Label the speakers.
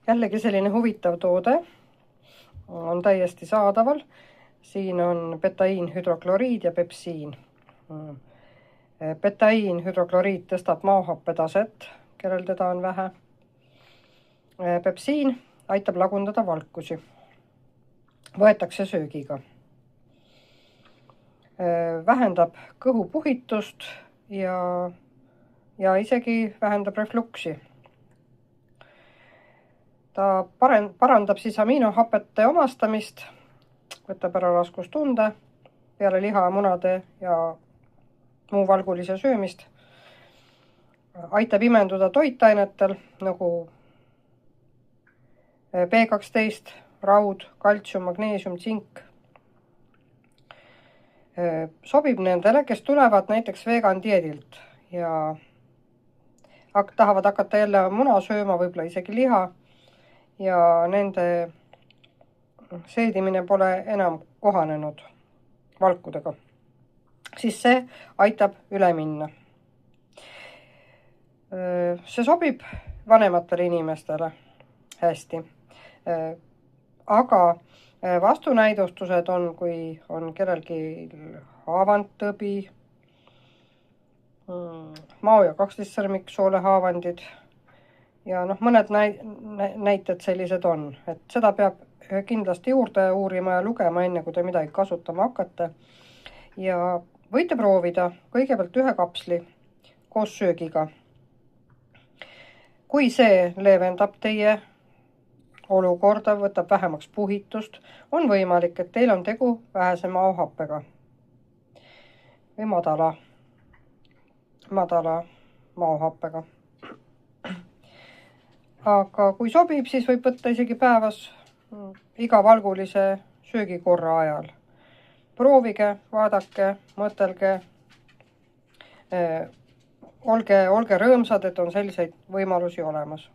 Speaker 1: Jällegi selline huvitav toode on täiesti saadaval. Siin on betaiinhüdrokloriid ja pepsiin. Betaiinhüdrokloriid tõstab maohappe taset, kellel teda on vähe. Pepsiin aitab lagundada valkusi. Võetakse söögiga. Vähendab kõhupuhitust ja isegi vähendab refluksi. Ta parandab siis aminohapete omastamist, võtab ära raskustunde peale liha, munade ja muu valgulise söömist. Aitab imenduda toitainetel nagu B12, raud, kaltsium, magneesium, tsink. Sobib nendele, kes tulevad näiteks vegan dieedilt ja tahavad hakata jälle muna sööma, võib-olla isegi liha, ja nende seedimine pole enam kohanenud valkudega, siis see aitab üle minna. See sobib vanematele inimestele hästi. Aga vastunäidustused on, kui on kellelgi haavandtõbi, mao- ja 12-sõrmik soolehaavandid ja mõned näited sellised on, et seda peab kindlasti juurde uurima ja lugema, enne kui te midagi kasutama hakkate. Ja võite proovida kõigepealt 1 kapsli koos söögiga. Kui see leevendab teie olukorda, võtab vähemaks puhitust, on võimalik, et teil on tegu vähese maohappega või madala maohappega. Aga kui sobib, siis võib võtta isegi päevas iga valgulise söögikorra ajal. Proovige, vaadake, mõtelge, olge rõõmsad, et on selliseid võimalusi olemas.